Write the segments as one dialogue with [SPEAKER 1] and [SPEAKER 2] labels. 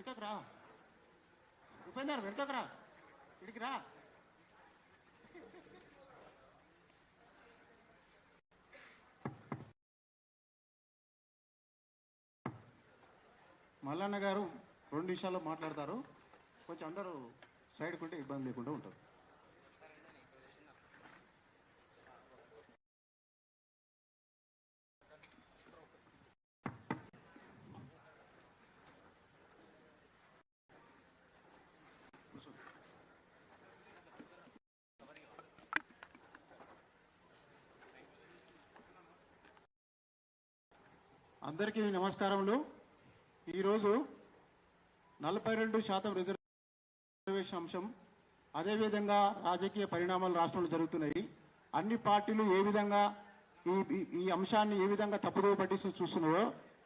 [SPEAKER 1] వెనుకకు రా ఉపేందర్, వెనుకకు రా, ఇడికి రా. మల్లన్న గారు 2 నిమిషాల్లో మాట్లాడతారు. కొంచెం అందరూ సైడ్కి ఉంటే ఇబ్బంది లేకుండా ఉంటారు. అందరికీ నమస్కారములు. ఈరోజు 42% రిజర్వేషన్ అంశం, అదేవిధంగా రాజకీయ పరిణామాలు రాష్ట్రంలో జరుగుతున్నాయి. అన్ని పార్టీలు ఏ విధంగా ఈ అంశాన్ని ఏ విధంగా తప్పుదోవ పట్టిస్తూ చూస్తున్నాయో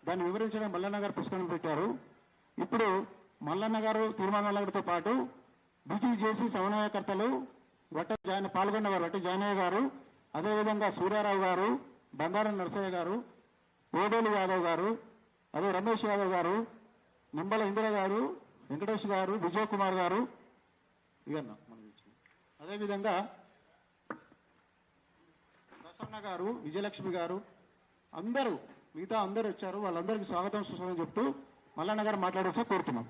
[SPEAKER 1] దాన్ని వివరించడం మల్లన్న గారు పుస్తకం పెట్టారు. ఇప్పుడు మల్లన్న గారు, తీర్మానాల గారితో పాటు బీజేపీ సమన్వయకర్తలు పాల్గొన్నవారు వట్టి జానయ్య గారు, అదేవిధంగా సూర్యారావు గారు, బంగారం నరసయ్య గారు, ఓడేలు యాదవ్ గారు, అదే రమేష్ యాదవ్ గారు, నింబల ఇందిర గారు, వెంకటేష్ గారు, విజయ్ కుమార్ గారు, ఇవన్నా అదేవిధంగా ప్రసన్న గారు, విజయలక్ష్మి గారు, మిగతా అందరూ వచ్చారు. వాళ్ళందరికీ స్వాగతం సుస్వాగతం చెప్తూ మల్లన్న గారు మాట్లాడవచ్చా కోరుతున్నాం.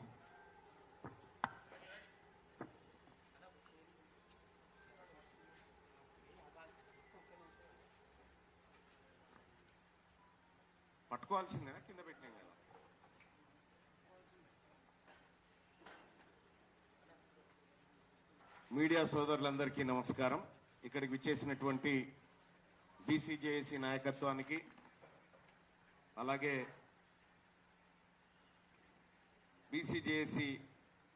[SPEAKER 2] పట్టుకోవాల్సిందేనా, కింద పెట్టినాం కదా. మీడియా సోదరులందరికీ నమస్కారం. ఇక్కడికి విచ్చేసినటువంటి బీసీజేఏసీ నాయకత్వానికి, అలాగే బీసీజేఏసీ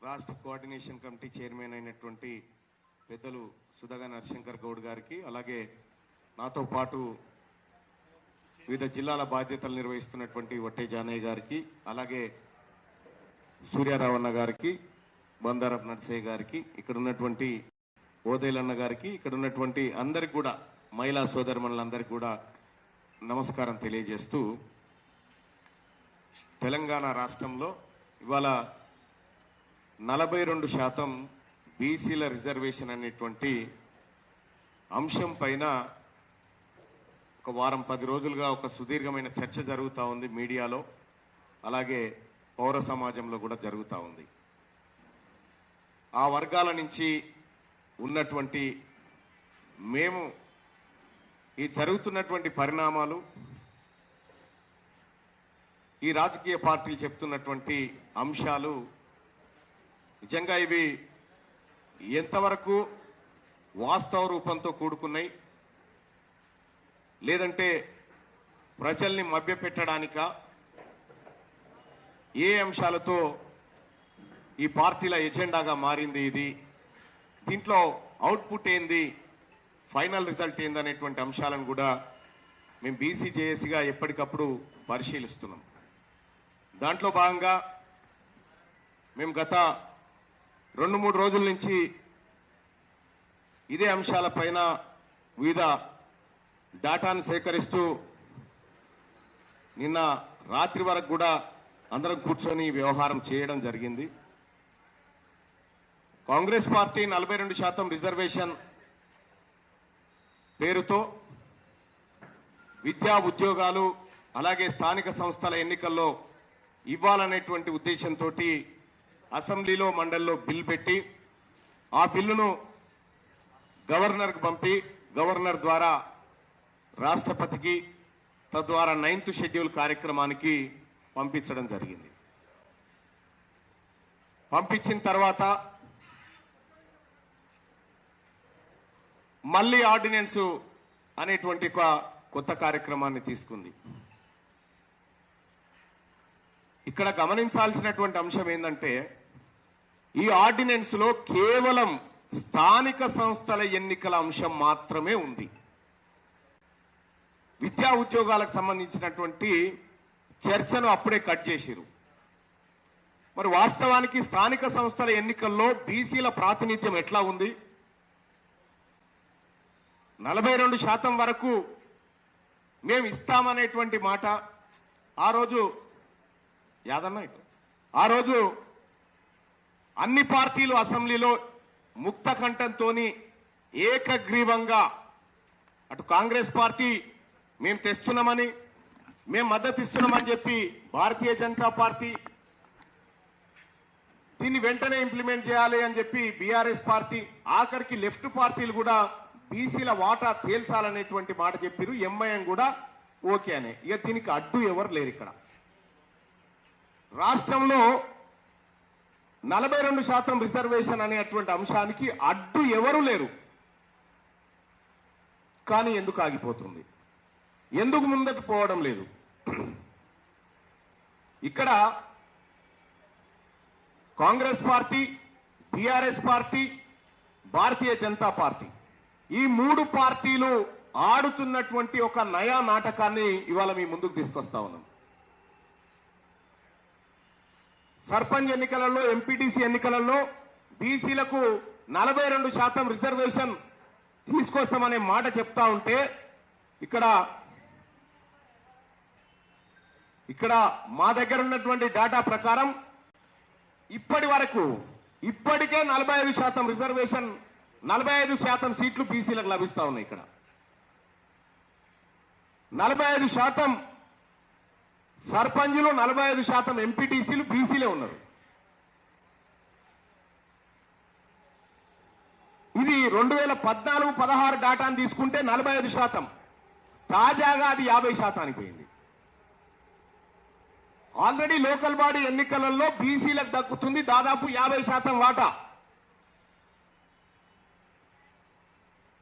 [SPEAKER 2] రాష్ట్ర కోఆర్డినేషన్ కమిటీ చైర్మన్ అయినటువంటి పెద్దలు సుధగా నరశంకర్ గౌడ్ గారికి, అలాగే నాతో పాటు వివిధ జిల్లాల బాధ్యతలు నిర్వహిస్తున్నటువంటి వట్టే జానయ్య గారికి, అలాగే సూర్యారావన్న గారికి, బందారపు నర్సయ్య గారికి, ఇక్కడ ఉన్నటువంటి ఓదేలన్న గారికి, ఇక్కడ ఉన్నటువంటి అందరికి కూడా, మహిళా సోదరుమణులందరికీ కూడా నమస్కారం తెలియజేస్తూ, తెలంగాణ రాష్ట్రంలో ఇవాళ 42% బీసీల రిజర్వేషన్ అనేటువంటి అంశం పైన ఒక వారం 10 రోజులుగా ఒక సుదీర్ఘమైన చర్చ జరుగుతూ ఉంది మీడియాలో, అలాగే పౌర సమాజంలో కూడా జరుగుతూ ఉంది. ఆ వర్గాల నుంచి ఉన్నటువంటి మేము ఈ జరుగుతున్నటువంటి పరిణామాలు, ఈ రాజకీయ పార్టీలు చెప్తున్నటువంటి అంశాలు నిజంగా ఇవి ఎంతవరకు వాస్తవ రూపంతో కూడుకున్నాయి, లేదంటే ప్రజల్ని మభ్యపెట్టడానిక, ఏ అంశాలతో ఈ పార్టీల ఎజెండాగా మారింది ఇది, దీంట్లో అవుట్పుట్ ఏంది, ఫైనల్ రిజల్ట్ ఏంది అనేటువంటి అంశాలను కూడా మేము బీసీజేఏసీగా ఎప్పటికప్పుడు పరిశీలిస్తున్నాం. దాంట్లో భాగంగా మేము గత 2-3 రోజుల నుంచి ఇదే అంశాలపైన వివిధ డేటాను సేకరిస్తూ నిన్న రాత్రి వరకు కూడా అందరం కూర్చొని వ్యవహారం చేయడం జరిగింది. కాంగ్రెస్ పార్టీ 42% రిజర్వేషన్ పేరుతో విద్యా ఉద్యోగాలు, అలాగే స్థానిక సంస్థల ఎన్నికల్లో ఇవ్వాలనేటువంటి ఉద్దేశంతో అసెంబ్లీలో, మండలిలో బిల్ పెట్టి, ఆ బిల్లును గవర్నర్కు పంపి, గవర్నర్ ద్వారా రాష్ట్రపతికి, తద్వారా 9th షెడ్యూల్ కార్యక్రమానికి పంపించడం జరిగింది. పంపించిన తర్వాత మళ్ళీ ఆర్డినెన్స్ అనేటువంటి ఒక కొత్త కార్యక్రమాన్ని తీసుకుంది. ఇక్కడ గమనించాల్సినటువంటి అంశం ఏంటంటే, ఈ ఆర్డినెన్స్ లో కేవలం స్థానిక సంస్థల ఎన్నికల అంశం మాత్రమే ఉంది. విద్యా ఉద్యోగాలకు సంబంధించినటువంటి చర్చను అప్పుడే కట్ చేసిరు. మరి వాస్తవానికి స్థానిక సంస్థల ఎన్నికల్లో బీసీల ప్రాతినిధ్యం ఎట్లా ఉంది? 42% వరకు మేము ఇస్తామనేటువంటి మాట ఆ రోజు యాదన్న ఆ రోజు అన్ని పార్టీలు అసెంబ్లీలో ముక్త కంఠంతోని ఏకగ్రీవంగా అటు కాంగ్రెస్ పార్టీ మేము తెస్తున్నామని, మేము మద్దతు ఇస్తున్నామని చెప్పి భారతీయ జనతా పార్టీ దీన్ని వెంటనే ఇంప్లిమెంట్ చేయాలి అని చెప్పి బీఆర్ఎస్ పార్టీ, ఆఖరికి లెఫ్ట్ పార్టీలు కూడా బీసీల వాటా తేల్చాలనేటువంటి మాట చెప్పారు. ఎంఐఎం కూడా ఓకే అనే. ఇక దీనికి అడ్డు ఎవరు లేరు. ఇక్కడ రాష్ట్రంలో 42% రిజర్వేషన్ అనేటువంటి అంశానికి అడ్డు ఎవరు లేరు. కానీ ఎందుకు ఆగిపోతుంది? ఎందుకు ముందుకు పోవడం లేదు? ఇక్కడ Congress party, BRS party, Bharatiya Janata party ఈ మూడు పార్టీలు ఆడుతున్నటువంటి ఒక నయా నాటకాన్ని ఇవాళ మీ ముందుకు తీసుకొస్తా ఉన్నాం. సర్పంచ్ ఎన్నికలలో, ఎంపీటీసీ ఎన్నికలలో బీసీలకు 42% రిజర్వేషన్ తీసుకొస్తామనే మాట చెప్తా ఉంటే ఇక్కడ మా దగ్గర ఉన్నటువంటి డేటా ప్రకారం ఇప్పటికే 45% రిజర్వేషన్, 45% సీట్లు బీసీలకు లభిస్తా ఉన్నాయి. ఇక్కడ 45% సర్పంచులు, 45% ఎంపీటీసీలు బీసీలే ఉన్నారు. ఇది 2014-16 డేటాను తీసుకుంటే 45%. తాజాగా అది 50% పోయింది. ఆల్రెడీ లోకల్ బాడీ ఎన్నికలలో బీసీలకు దక్కుతుంది దాదాపు 50% వాటా.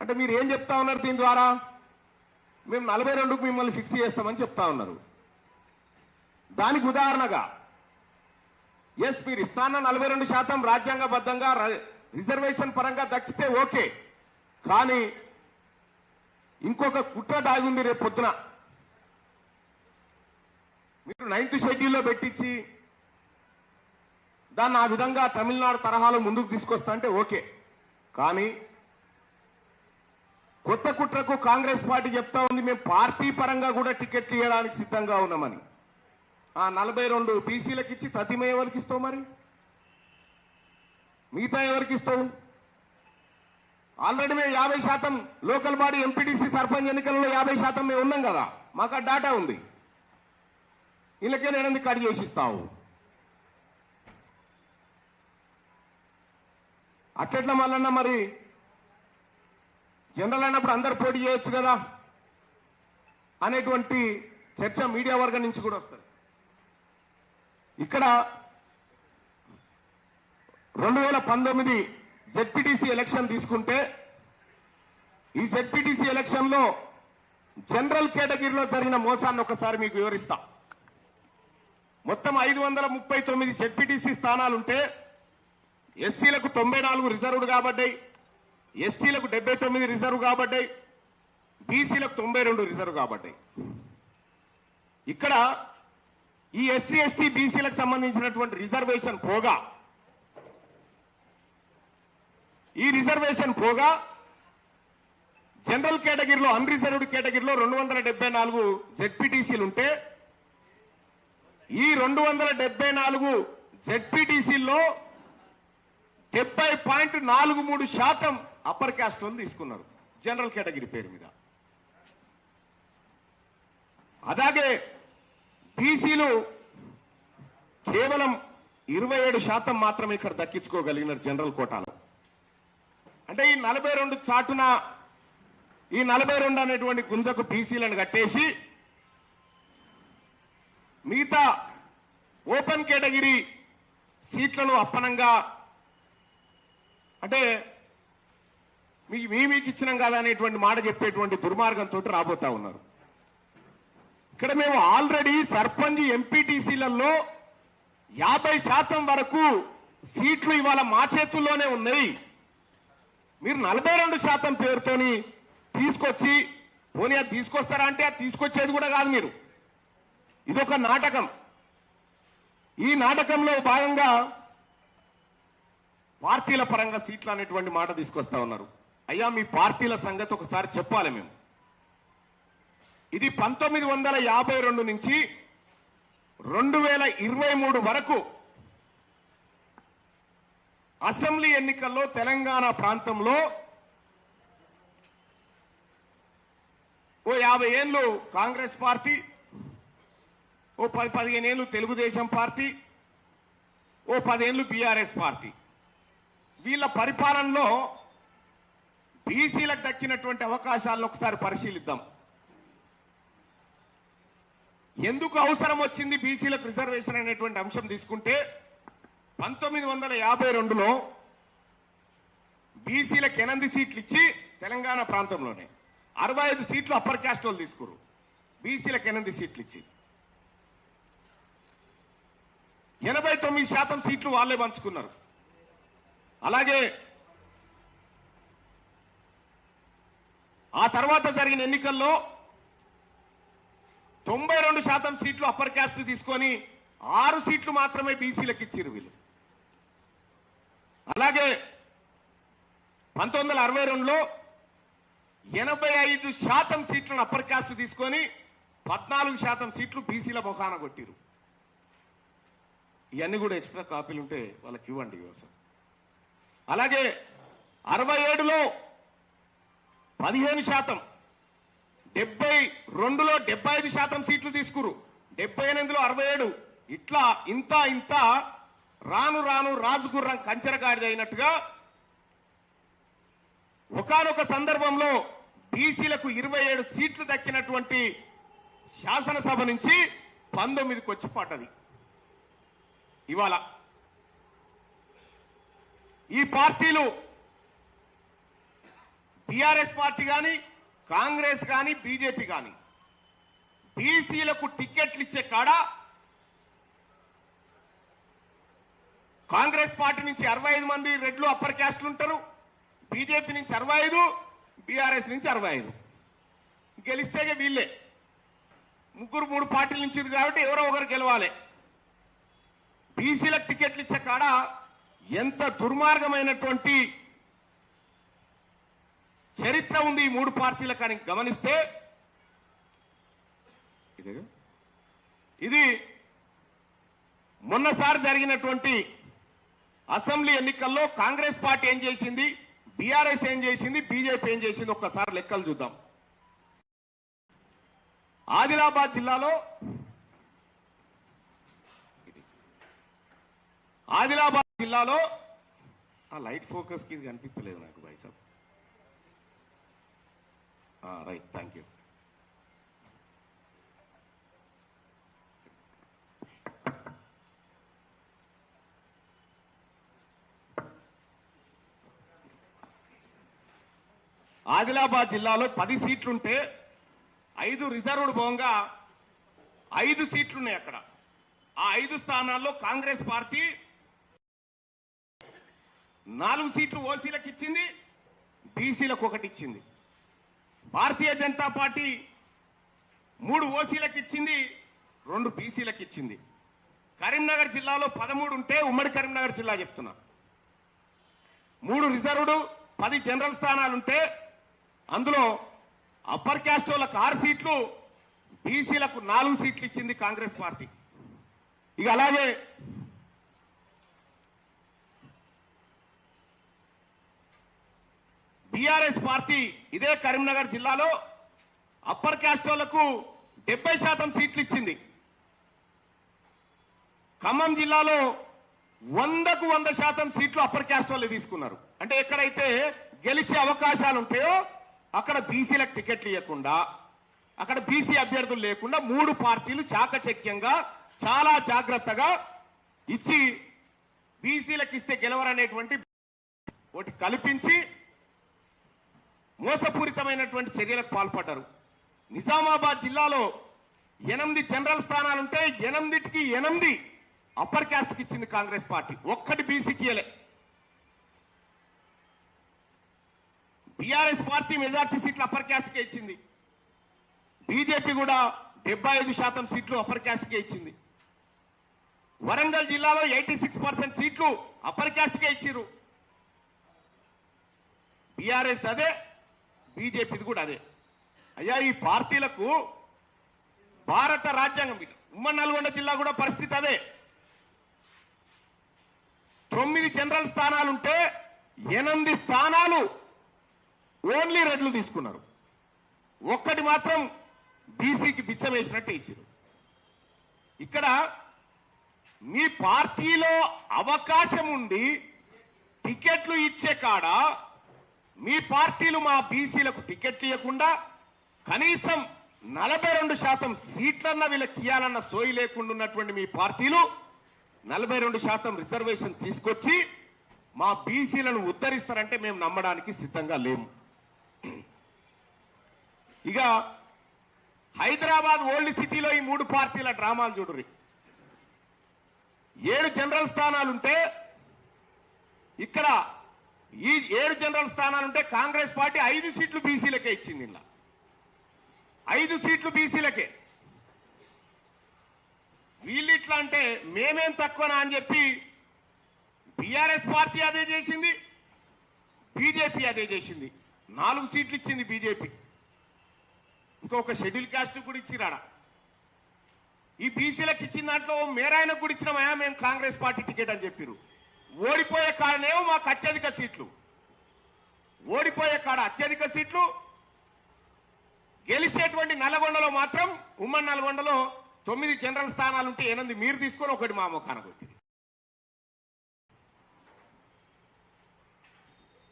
[SPEAKER 2] అంటే మీరు ఏం చెప్తా ఉన్నారు దీని ద్వారా? మేము 42కు మిమ్మల్ని ఫిక్స్ చేస్తామని చెప్తా ఉన్నారు. దానికి ఉదాహరణగా మీరు ఇస్తాన్న 42% రాజ్యాంగబద్ధంగా రిజర్వేషన్ పరంగా దక్కితే ఓకే, కానీ ఇంకొక కుట్ర దాగుంది. రేపు పొద్దున మీరు 9th షెడ్యూల్లో పెట్టించి దాన్ని ఆ విధంగా తమిళనాడు తరహాలో ముందుకు తీసుకొస్తా అంటే ఓకే, కానీ కొత్త కుట్రకు కాంగ్రెస్ పార్టీ చెప్తా ఉంది మేము పార్టీ పరంగా కూడా టికెట్ ఇవ్వడానికి సిద్ధంగా ఉన్నామని. ఆ 42 బీసీలకు ఇచ్చి తతిమ ఎవరికి ఇస్తావు? మరి మిగతా ఎవరికి ఇస్తావు? ఆల్రెడీ మేము 50% లోకల్ బాడీ ఎంపీటీసీ సర్పంచ్ ఎన్నికల్లో 50% మేము ఉన్నాం కదా, మాకు ఆ డాటా ఉంది. వీళ్ళకే నేను కట్ చేసిస్తావు. అట్లెట్లా మళ్ళన్నా మరి జనరల్ అయినప్పుడు అందరు పోటీ చేయొచ్చు కదా అనేటువంటి చర్చ మీడియా వర్గం నుంచి కూడా వస్తుంది. ఇక్కడ 2019 జెడ్పీటీసీ ఎలక్షన్ తీసుకుంటే ఈ జెడ్పీటీసీ ఎలక్షన్ లో జనరల్ కేటగిరీలో జరిగిన మోసాన్ని ఒకసారి మీకు వివరిస్తా. మొత్తం 539 జెడ్పీటీసీ స్థానాలుంటే ఎస్సీలకు 94 రిజర్వ్డ్ కాబడ్డాయి, ఎస్టీలకు 79 రిజర్వ్ కాబడ్డాయి, బీసీలకు 92 రిజర్వ్ కాబడ్డాయి. ఇక్కడ ఈ ఎస్సీ ఎస్టీ బీసీలకు సంబంధించినటువంటి రిజర్వేషన్ పోగా జనరల్ కేటగిరీలో, అన్రిజర్వ్డ్ కేటగిరీలో 274 జెడ్పీటీసీలుంటే ఈ 274 జెడ్పీటీసీల్లో 70.43% అప్పర్ క్యాస్ట్ వాళ్ళు తీసుకున్నారు జనరల్ కేటగిరీ పేరు మీద. అలాగే బీసీలు కేవలం 27% మాత్రమే ఇక్కడ దక్కించుకోగలిగినారు జనరల్ కోటాలో. అంటే ఈ 42 చాటున ఈ 42 అనేటువంటి గుంజకు బీసీలను కట్టేసి మిగతా ఓపెన్ కేటగిరీ సీట్లను అప్పనంగా అంటే మీకు ఇచ్చినాం కదా అనేటువంటి మాట చెప్పేటువంటి దుర్మార్గంతో రాబోతా ఉన్నారు. ఇక్కడ మేము ఆల్రెడీ సర్పంచ్ ఎంపీటీసీలలో 50% వరకు సీట్లు ఇవాళ మా చేతుల్లోనే ఉన్నాయి. మీరు 42% పేరుతోని తీసుకొచ్చి పోనీ అది తీసుకొస్తారా అంటే అది తీసుకొచ్చేది కూడా కాదు. మీరు ఇదొక నాటకం. ఈ నాటకంలో భాగంగా పార్టీల పరంగా సీట్లు అనేటువంటి మాట తీసుకొస్తా ఉన్నారు. అయ్యా మీ పార్టీల సంగతి ఒకసారి చెప్పాలి. మేము ఇది 1952 నుంచి 2023 వరకు అసెంబ్లీ ఎన్నికల్లో తెలంగాణ ప్రాంతంలో ఓ 50 ఏళ్ళు కాంగ్రెస్ పార్టీ, ఓ 10-15 ఏళ్ళు తెలుగుదేశం పార్టీ, ఓ 10 ఏళ్ళు బీఆర్ఎస్ పార్టీ, వీళ్ళ పరిపాలనలో బీసీలకు దక్కినటువంటి అవకాశాలను ఒకసారి పరిశీలిద్దాం. ఎందుకు అవసరం వచ్చింది బీసీలకు రిజర్వేషన్ అనేటువంటి అంశం తీసుకుంటే 1952లో బీసీలకు 8 సీట్లు ఇచ్చి తెలంగాణ ప్రాంతంలోనే 65 సీట్లు అప్పర్ క్యాస్ట్ వాళ్ళు తీసుకురు. బీసీలకు 8 సీట్లు ఇచ్చి 89% సీట్లు వాళ్ళే పంచుకున్నారు. అలాగే ఆ తర్వాత జరిగిన ఎన్నికల్లో 92% సీట్లు అప్పర్ క్యాస్ట్ తీసుకొని 6 సీట్లు మాత్రమే బీసీలకు ఇచ్చారు వీళ్ళు. అలాగే 1962లో 85% సీట్లను అప్పర్ క్యాస్ట్ తీసుకొని 14% సీట్లు బీసీల ముఖాన కొట్టిరు. ఇవన్నీ కూడా ఎక్స్ట్రా కాపీలు ఉంటే వాళ్ళకి ఇవ్వండి వ్యవసాయం. అలాగే 67లో 15%, 72లో 75% సీట్లు తీసుకురు, 78లో 67, ఇట్లా ఇంత రాను రాను రాజుగుర్రం కంచెరగాడిది అయినట్టుగా ఒకానొక సందర్భంలో బీసీలకు 27 సీట్లు దక్కినటువంటి శాసనసభ నుంచి 19కి వచ్చి పడ్డది. ఇవాళ ఈ పార్టీలు టిఆర్ఎస్ పార్టీ కానీ, కాంగ్రెస్ కానీ, బీజేపీ కానీ బీసీలకు టికెట్లు ఇచ్చే కాడ కాంగ్రెస్ పార్టీ నుంచి 65 మంది రెడ్లు అప్పర్ క్యాస్ట్లు ఉంటారు, బీజేపీ నుంచి 65, బీఆర్ఎస్ నుంచి 65. గెలిస్తే వీళ్ళే ముగ్గురు 3 పార్టీల నుంచి కాబట్టి ఎవరో ఒకరు గెలవాలి. బీసీలకు టికెట్లు ఇచ్చే కాడ ఎంత దుర్మార్గమైనటువంటి చరిత్ర ఉంది ఈ 3 పార్టీలకు అని గమనిస్తే ఇది మొన్నసారి జరిగినటువంటి అసెంబ్లీ ఎన్నికల్లో కాంగ్రెస్ పార్టీ ఏం చేసింది, బీఆర్ఎస్ ఏం చేసింది, బీజేపీ ఏం చేసింది ఒక్కసారి లెక్కలు చూద్దాం. ఆదిలాబాద్ జిల్లాలో ఆ లైట్ ఫోకస్ కి ఇది కనిపించలేదు నాకు బైసాబ్. Right, thank you. ఆదిలాబాద్ జిల్లాలో 10 సీట్లుంటే 5 రిజర్వ్డ్ పోగా 5 సీట్లున్నాయి అక్కడ. ఆ 5 స్థానాల్లో కాంగ్రెస్ పార్టీ 4 సీట్లు ఓసీలకు ఇచ్చింది, బీసీలకు 1 ఇచ్చింది. భారతీయ జనతా పార్టీ 3 ఓసీలకు ఇచ్చింది, 2 బీసీలకు ఇచ్చింది. కరీంనగర్ జిల్లాలో 13 ఉంటే ఉమ్మడి కరీంనగర్ జిల్లా చెప్తున్నా 3 రిజర్వ్డ్, 10 జనరల్ స్థానాలుంటే అందులో అప్పర్ క్యాస్ట్ వాళ్ళకు 6 సీట్లు, బీసీలకు 4 సీట్లు ఇచ్చింది కాంగ్రెస్ పార్టీ. ఇక అలాగే బీఆర్ఎస్ పార్టీ ఇదే కరీంనగర్ జిల్లాలో అప్పర్ క్యాస్ట్ వాళ్లకు 70% సీట్లు ఇచ్చింది. ఖమ్మం జిల్లాలో 100కు 100% సీట్లు అప్పర్ క్యాస్ట్ వాళ్ళు తీసుకున్నారు. అంటే ఎక్కడైతే గెలిచే అవకాశాలు ఉంటాయో అక్కడ బీసీలకు టికెట్లు ఇవ్వకుండా, అక్కడ బీసీ అభ్యర్థులు లేకుండా 3 పార్టీలు చాకచక్యంగా చాలా జాగ్రత్తగా ఇచ్చి బీసీలకు ఇస్తే గెలవరనేటువంటి ఒకటి కల్పించి మోసపూరితమైనటువంటి చర్యలకు పాల్పడ్డారు. నిజామాబాద్ జిల్లాలో 8 జనరల్ స్థానాలుంటే 8కి 8 అప్పర్ క్యాస్ట్ కి ఇచ్చింది కాంగ్రెస్ పార్టీ, 1 బీసీకి ఇయ్యలే. బీఆర్ఎస్ పార్టీ మెజార్టీ సీట్లు అప్పర్ క్యాస్ట్ కే ఇచ్చింది. బీజేపీ కూడా 75% సీట్లు అప్పర్ క్యాస్ట్ కే ఇచ్చింది. వరంగల్ జిల్లాలో 86% సీట్లు అప్పర్ క్యాస్ట్ కే ఇచ్చిరు. బీఆర్ఎస్ అదే, బీజేపీది కూడా అదే. అయ్యా ఈ పార్టీలకు భారత రాజ్యాంగం, ఉమ్మడి నల్గొండ జిల్లా కూడా పరిస్థితి అదే. 9 9 జనరల్ స్థానాలుంటే 8 స్థానాలు ఓన్లీ రెడ్లు తీసుకున్నారు. ఒక్కటి మాత్రం బీసీకి బిచ్చం వేసినట్టు వేసారు. ఇక్కడ మీ పార్టీలో అవకాశం ఉండి టికెట్లు ఇచ్చే కాడ మీ పార్టీలు మా బీసీలకు టికెట్లు ఇవ్వకుండా కనీసం 42% సీట్లన్న వీళ్ళకి ఇయ్యాలన్న సోయి లేకుండా ఉన్నటువంటి మీ పార్టీలు 42% రిజర్వేషన్ తీసుకొచ్చి మా బీసీలను ఉద్ధరిస్తారంటే మేము నమ్మడానికి సిద్ధంగా లేము. ఇక హైదరాబాద్ ఓల్డ్ సిటీలో ఈ 3 పార్టీల డ్రామాలు చూడుర్రి. 7 జనరల్ స్థానాలుంటే ఇక్కడ ఈ 7 జనరల్ స్థానాలుంటే కాంగ్రెస్ పార్టీ 5 సీట్లు బీసీలకే ఇచ్చింది. ఇలా 5 సీట్లు బీసీలకే. వీళ్ళు ఇట్లా అంటే మేమేం తక్కువనా అని చెప్పి బీఆర్ఎస్ పార్టీ అదే చేసింది, బీజేపీ అదే చేసింది. 4 సీట్లు ఇచ్చింది బీజేపీ. ఇంకొక షెడ్యూల్ కాస్ట్ కూడా ఇచ్చిరాడా. ఈ బీసీలకు ఇచ్చిన దాంట్లో మేరాయనకు కూడా ఇచ్చినామయా మేము కాంగ్రెస్ పార్టీ టికెట్ అని చెప్పారు. ఓడిపోయే కాడనేమో మాకు అత్యధిక సీట్లు, ఓడిపోయే కాడ అత్యధిక సీట్లు, గెలిచేటువంటి నల్గొండలో మాత్రం ఉమ్మడి నల్గొండలో 9 జనరల్ స్థానాలుంటే 8 మీరు తీసుకొని 1 మా ముఖాన కొట్టింది.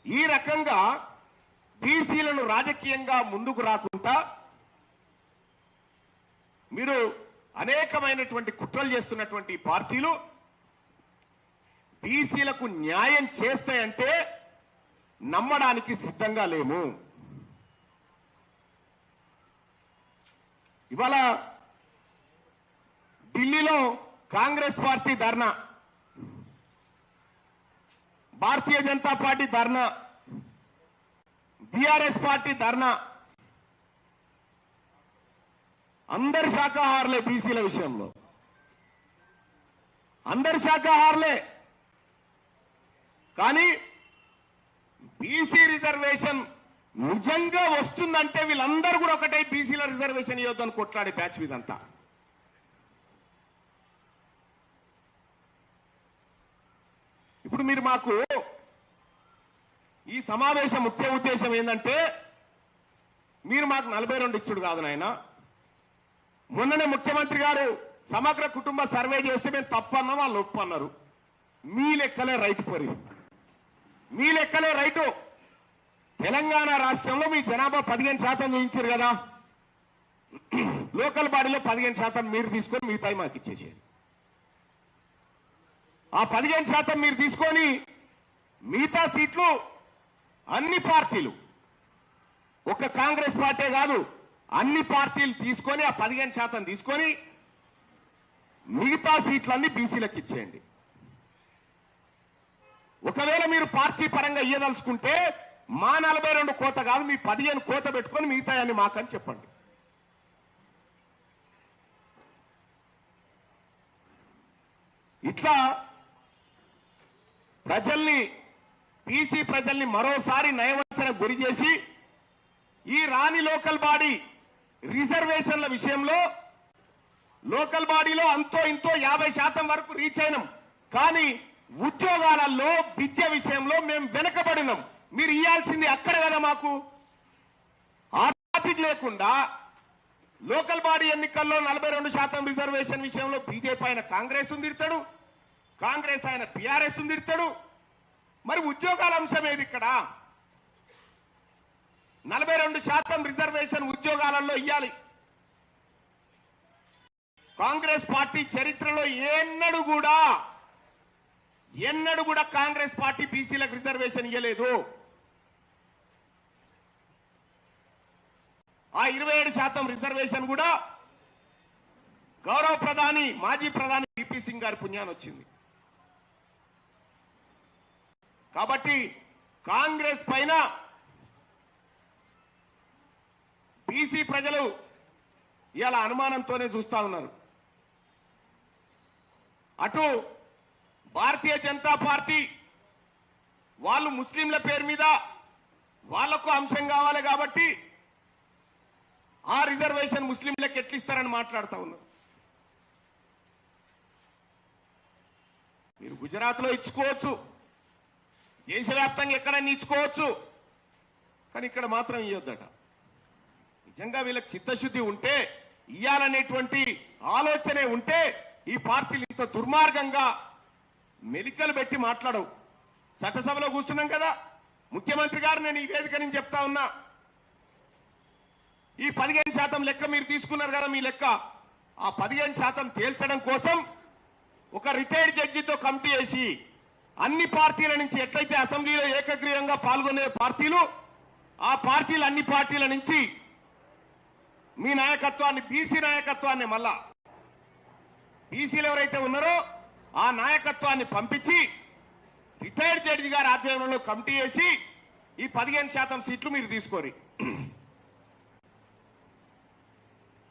[SPEAKER 2] ఈ రకంగా బీసీలను రాజకీయంగా ముందుకు రాకుండా మీరు అనేకమైనటువంటి కుట్రలు చేస్తున్నటువంటి పార్టీలు బీసీలకు న్యాయం చేస్తాయంటే నమ్మడానికి సిద్ధంగా లేము. ఇవాళ ఢిల్లీలో కాంగ్రెస్ పార్టీ ధర్నా, భారతీయ జనతా పార్టీ ధర్నా, బీఆర్ఎస్ పార్టీ ధర్నా. అందరు శాఖాహారులే బీసీల విషయంలో, అందరు శాఖాహారులే. కానీ బీసీ రిజర్వేషన్ నిజంగా వస్తుందంటే వీళ్ళందరూ కూడా ఒకటే బీసీల రిజర్వేషన్ ఇవ్వద్దని కొట్లాడే బ్యాచ్ ఇదంతా. ఇప్పుడు మీరు మాకు ఈ సమావేశం ముఖ్య ఉద్దేశం ఏంటంటే మీరు మాకు 42 ఇచ్చుడు కాదు నాయన. మొన్ననే ముఖ్యమంత్రి గారు సమగ్ర కుటుంబ సర్వే చేస్తే మేము తప్పన్నా వాళ్ళు ఒప్పు అన్నారు. మీ లెక్కలే రైతు పొరి, మీ లెక్కలే రైతు. తెలంగాణ రాష్ట్రంలో మీ జనాభా 15% చూపించారు కదా, లోకల్ బాడీలో 15% మీరు తీసుకొని మిగతాయి మాకు ఇచ్చేసేది. ఆ 15% మీరు తీసుకొని మిగతా సీట్లు అన్ని పార్టీలు, ఒక్క కాంగ్రెస్ పార్టీ కాదు అన్ని పార్టీలు తీసుకొని ఆ 15% తీసుకొని మిగతా సీట్లన్నీ బీసీలకు ఇచ్చేయండి. ఒకవేళ మీరు పార్టీ పరంగా ఇయ్యదలుచుకుంటే మా 42 కోత కాదు మీ 15 కోత పెట్టుకొని మిగతాయన్ని మాకని చెప్పండి. ఇట్లా ప్రజల్ని, బీసీ ప్రజల్ని మరోసారి నయవంచన గురి చేసి ఈ రాని లోకల్ బాడీ రిజర్వేషన్ల విషయంలో లోకల్ బాడీలో అంతో ఇంతో 50% వరకు రీచ్ అయినాం. కానీ ఉద్యోగాలలో విద్య విషయంలో మేము వెనకబడినాం. మీరు ఇయ్యాల్సింది అక్కడ కదా మాకు. ఆ టాపిక్ లేకుండా లోకల్ బాడీ ఎన్నికల్లో 42% రిజర్వేషన్ విషయంలో బీజేపీ ఆయన కాంగ్రెస్ తిడతాడు, కాంగ్రెస్ ఆయన బీఆర్ఎస్ తిడతాడు. మరి ఉద్యోగాల అంశం ఏది ఇక్కడ? 42% రిజర్వేషన్ ఉద్యోగాలలో ఇయ్యాలి. కాంగ్రెస్ పార్టీ చరిత్రలో ఎన్నడూ కూడా కాంగ్రెస్ పార్టీ బీసీలకు రిజర్వేషన్ ఇయ్యలేదు. ఆ 27% రిజర్వేషన్ కూడా గౌరవ ప్రధాని, మాజీ ప్రధాని విపి సింగ్ గారి పుణ్యాన్ని వచ్చింది. కాబట్టి కాంగ్రెస్ పైన బీసీ ప్రజలు ఇవాళ అనుమానంతోనే చూస్తా ఉన్నారు. అటు భారతీయ జనతా పార్టీ వాళ్ళు ముస్లింల పేరు మీద వాళ్లకు అంశం కావాలి కాబట్టి ఆ రిజర్వేషన్ ముస్లింలకు ఎట్లిస్తారని మాట్లాడుతూ ఉన్నారు. మీరు గుజరాత్ లో ఇచ్చుకోవచ్చు, దేశవ్యాప్తంగా ఎక్కడైనా ఇచ్చుకోవచ్చు, కానీ ఇక్కడ మాత్రం ఇవ్వద్దట. నిజంగా వీళ్ళకి చిత్తశుద్ధి ఉంటే, ఇయ్యాలనేటువంటి ఆలోచనే ఉంటే ఈ పార్టీలు ఇంత దుర్మార్గంగా మెలికలు పెట్టి మాట్లాడవు. చట్టసభలో కూర్చున్నాం కదా, ముఖ్యమంత్రి గారు నేను ఈ వేదిక నుంచి చెప్తా ఉన్నా, ఈ 15% లెక్క మీరు తీసుకున్నారు కదా, మీ లెక్క ఆ 15% తేల్చడం కోసం ఒక రిటైర్డ్ జడ్జితో కమిటీ వేసి అన్ని పార్టీల నుంచి ఎట్లయితే అసెంబ్లీలో ఏకగ్రీవంగా పాల్గొనే పార్టీలు, ఆ పార్టీలు అన్ని పార్టీల నుంచి మీ నాయకత్వాన్ని, బీసీ నాయకత్వాన్ని, మళ్ళా బీసీలు ఎవరైతే ఉన్నారో ఆ నాయకత్వాన్ని పంపించి రిటైర్డ్ జడ్జి గారి ఆధ్వర్యంలో కమిటీ వేసి ఈ 15% సీట్లు మీరు తీసుకోరు.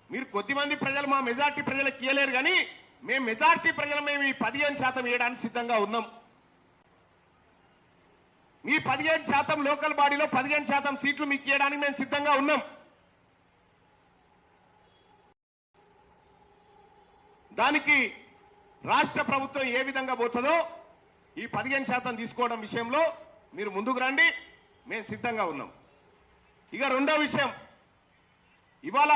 [SPEAKER 2] మీరు కొద్దిమంది ప్రజలు, మా మెజార్టీ ప్రజలకు ఇయ్యలేరు, కానీ మేము మెజార్టీ ప్రజలు మేము ఈ 15% ఇవ్వడానికి సిద్ధంగా ఉన్నాం. మీ 15% లోకల్ బాడీలో 15% సీట్లు మీకు ఇవ్వడానికి మేము సిద్ధంగా ఉన్నాం. దానికి రాష్ట్ర ప్రభుత్వం ఏ విధంగా పోతుందో ఈ 15% తీసుకోవడం విషయంలో మీరు ముందుకు రండి, మేము సిద్ధంగా ఉన్నాం. ఇక రెండో విషయం, ఇవాళ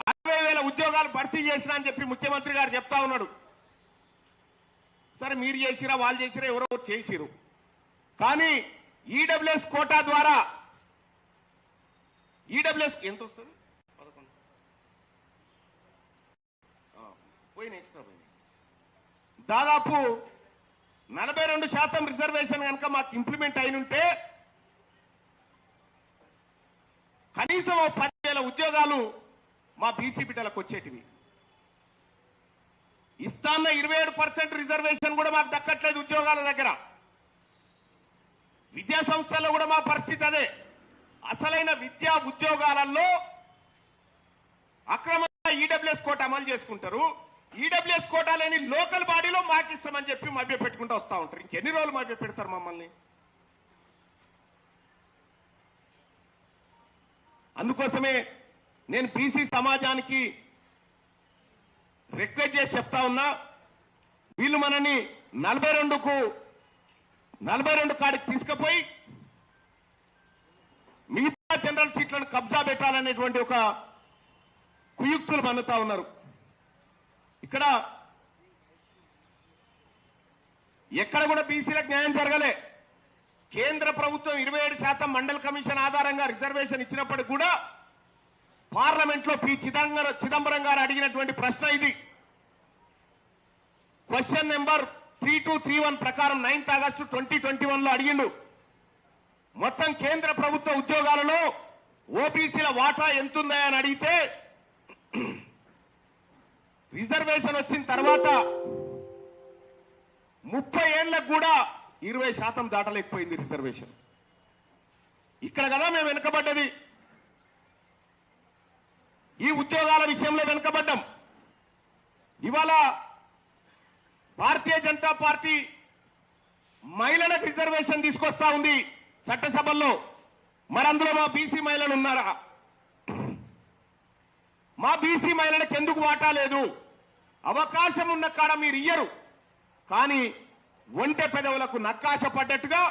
[SPEAKER 2] 60,000 ఉద్యోగాలు భర్తీ చేసినా అని చెప్పి ముఖ్యమంత్రి గారు చెప్తా ఉన్నాడు. సరే, మీరు చేసిరా, వాళ్ళు చేసిరా, ఎవరో చేసిరు, కానీ ఈడబ్ల్యూఎస్ కోటా ద్వారా ఈడబ్ల్యూఎస్ ఎంత వస్తుంది? 11 పోయిన ఎక్స్ట్రా పోయింది. దాదాపు 42% రిజర్వేషన్ కనుక మాకు ఇంప్లిమెంట్ అయినుంటే కనీసం 10,000 ఉద్యోగాలు మా బీసీ బిడ్డలకు వచ్చేటివి. ఇస్తాన్న 27% రిజర్వేషన్ కూడా మాకు దక్కట్లేదు ఉద్యోగాల దగ్గర. విద్యా సంస్థల్లో కూడా మా పరిస్థితి అదే. అసలైన విద్యా ఉద్యోగాలలో అక్రమంగా ఈడబ్ల్యూఎస్ కోట అమలు చేసుకుంటారు. ఈడబ్ల్యూఎస్ కోటా లేని లోకల్ బాడీలో మాకిస్తామని చెప్పి మభ్య పెట్టుకుంటూ వస్తా ఉంటారు. ఇంకెన్ని రోజులు మభ్య పెడతారు మమ్మల్ని? అందుకోసమే నేను బీసీ సమాజానికి రిక్వెస్ట్ చేసి చెప్తా ఉన్నా, వీళ్ళు మనని 42 కాడికి తీసుకుపోయి మిగతా జనరల్ సీట్లను కబ్జా పెట్టాలనేటువంటి ఒక కుయుక్తులు మన్నుతా ఉన్నారు. ఇక్కడ ఎక్కడ కూడా బీసీలకు న్యాయం జరగలే. కేంద్ర ప్రభుత్వం 27% మండల్ కమిషన్ ఆధారంగా రిజర్వేషన్ ఇచ్చినప్పటికీ కూడా పార్లమెంట్ లో పి చిదంబరం గారు అడిగినటువంటి ప్రశ్న ఇది. క్వశ్చన్ నెంబర్ 3231 ప్రకారం 9th ఆగస్టు 2021 లో అడిగిండు, మొత్తం కేంద్ర ప్రభుత్వ ఉద్యోగాలలో ఓబీసీల వాటా ఎంతుందా అని అడిగితే రిజర్వేషన్ వచ్చిన తర్వాత 30 ఏళ్లకు కూడా 20% దాటలేకపోయింది రిజర్వేషన్. ఇక్కడ కదా మేము వెనుకబడ్డది, ఈ ఉద్యోగాల విషయంలో వెనుకబడ్డాం. ఇవాళ భారతీయ జనతా పార్టీ మహిళలకు రిజర్వేషన్ తీసుకొస్తా ఉంది చట్టసభల్లో. మరి అందులో మా బీసీ మహిళలు ఉన్నారా? మా బీసీ మహిళలకు ఎందుకు వాటా లేదు? అవకాశం ఉన్న కాడ మీరు ఇయ్యరు, కానీ ఒంటె పెదవులకు నక్కాశ పడ్డట్టుగా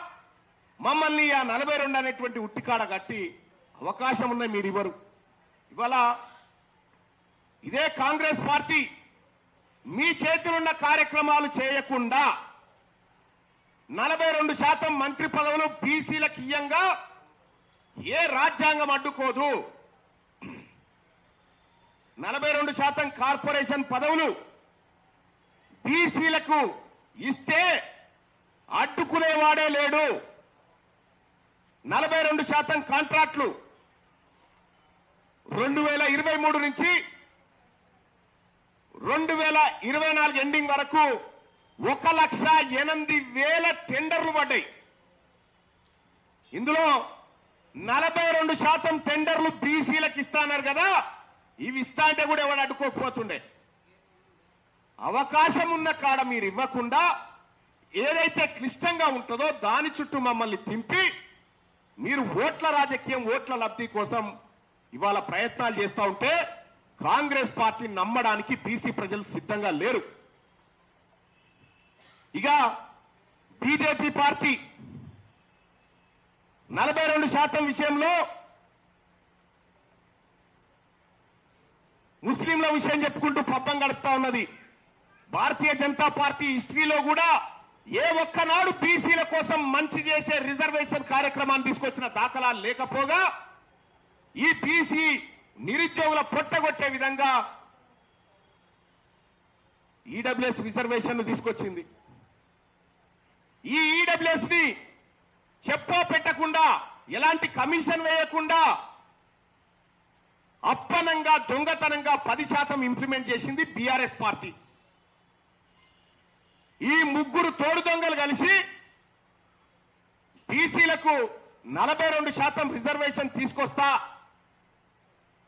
[SPEAKER 2] మమ్మల్ని ఆ 42 అనేటువంటి ఉట్టికాడ కట్టి అవకాశం ఉన్న మీరు ఇవ్వరు. ఇవాళ ఇదే కాంగ్రెస్ పార్టీ మీ చేతులున్న కార్యక్రమాలు చేయకుండా 42% మంత్రి పదవులు బీసీలకు ఇయ్యంగా ఏ రాజ్యాంగం అడ్డుకోదు. 42% కార్పొరేషన్ పదవులు బీసీలకు ఇస్తే అడ్డుకునేవాడే లేడు. 42% కాంట్రాక్టులు 2023 నుంచి 2024 ఎండింగ్ వరకు 1,08,000 టెండర్లు పడ్డాయి. ఇందులో 42% టెండర్లు బీసీలకు ఇస్తాన్నారు కదా, ఇవి ఇస్తా అంటే కూడా ఎవరు అడ్డుకోకపోతుండే. అవకాశం ఉన్న కాడ మీరు ఇవ్వకుండా ఏదైతే క్లిష్టంగా ఉంటుందో దాని చుట్టూ మమ్మల్ని తింపి మీరు ఓట్ల రాజకీయం, ఓట్ల లబ్ధి కోసం ఇవాళ ప్రయత్నాలు చేస్తూ ఉంటే కాంగ్రెస్ పార్టీ నమ్మడానికి బీసీ ప్రజలు సిద్ధంగా లేరు. ఇక బీజేపీ పార్టీ 42% విషయంలో ముస్లింల విషయం చెప్పుకుంటూ పబ్బం గడుపుతా ఉన్నది. భారతీయ జనతా పార్టీ హిస్టరీలో కూడా ఏ ఒక్కనాడు బీసీల కోసం మంచి చేసే రిజర్వేషన్ కార్యక్రమాన్ని తీసుకొచ్చిన దాఖలాలు లేకపోగా ఈ బీసీ నిరుద్యోగుల పొట్టగొట్టే విధంగా ఈడబ్ల్యూఎస్ రిజర్వేషన్ తీసుకొచ్చింది. ఈ ఈడబ్ల్యూఎస్ ని చెప్పో పెట్టకుండా, ఎలాంటి కమిషన్ వేయకుండా అప్పనంగా దొంగతనంగా 10% ఇంప్లిమెంట్ చేసింది బీఆర్ఎస్ పార్టీ. ఈ ముగ్గురు తోడు దొంగలు కలిసి బీసీలకు 42% రిజర్వేషన్ తీసుకొస్తా,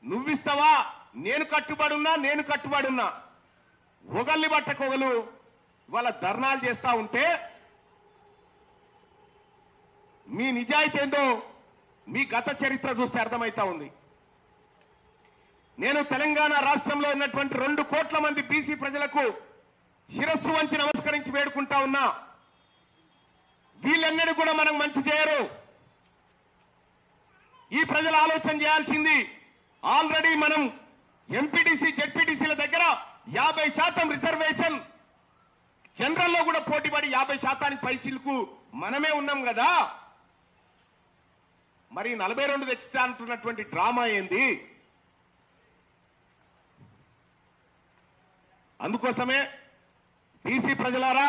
[SPEAKER 2] నువ్విస్తావా, నేను కట్టుబడున్నా ఒగల్ని బట్టకొగలు వాళ్ళ ధర్నాలు చేస్తా ఉంటే మీ నిజాయితీ ఏందో మీ గత చరిత్ర చూస్తే అర్థమైతా ఉంది. నేను తెలంగాణ రాష్ట్రంలో ఉన్నటువంటి 2 కోట్ల మంది బీసీ ప్రజలకు శిరస్సు వంచి నమస్కరించి వేడుకుంటా ఉన్నా. వీళ్ళెన్నడూ కూడా మనం మంచి చేయరు. ఈ ప్రజలు ఆలోచన చేయాల్సింది, ఆల్రెడీ మనం ఎంపీటీసీ జెడ్పీటీసీల దగ్గర 50% రిజర్వేషన్, జనరల్లో కూడా పోటీపడి 50% పైసలకు మనమే ఉన్నాం కదా. మరి 42 తెచ్చితే అంటున్నటువంటి డ్రామా ఏంది? అందుకోసమే బీసీ ప్రజలారా,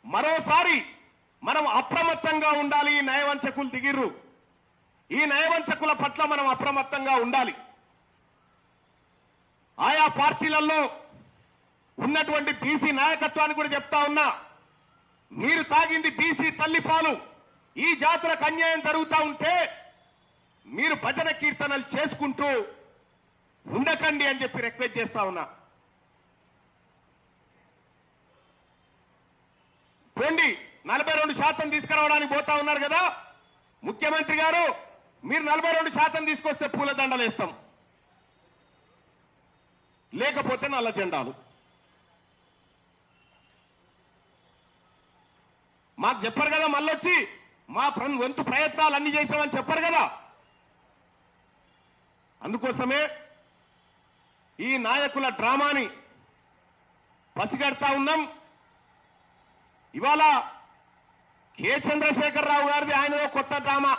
[SPEAKER 2] మరోసారి మనం అప్రమత్తంగా ఉండాలి. ఈ నయవంచకులు దిగిర్రు. ఈ నయవంచకుల పట్ల మనం అప్రమత్తంగా ఉండాలి. ఆయా పార్టీలలో ఉన్నటువంటి బీసీ నాయకత్వాన్ని కూడా చెప్తా ఉన్నా, మీరు తాగింది బీసీ తల్లిపాలు. ఈ జాతులకు అన్యాయం జరుగుతూ ఉంటే మీరు భజన కీర్తనలు చేసుకుంటూ ఉండకండి అని చెప్పి రిక్వెస్ట్ చేస్తా ఉన్నా. పోండి, 42% తీసుకురావడానికి పోతా ఉన్నారు కదా ముఖ్యమంత్రి గారు. మీరు 42% తీసుకొస్తే పూల దండలు వేస్తాం, లేకపోతే నల్ల జెండాలు. మాకు చెప్పరు కదా, మళ్ళొచ్చి మా వంతు ప్రయత్నాలు అన్ని చేసామని చెప్పరు కదా. అందుకోసమే ఈ నాయకుల డ్రామాని పసిగడతా ఉన్నాం. ఇవాళ కె చంద్రశేఖరరావు గారిది ఆయనదో కొత్త డ్రామా.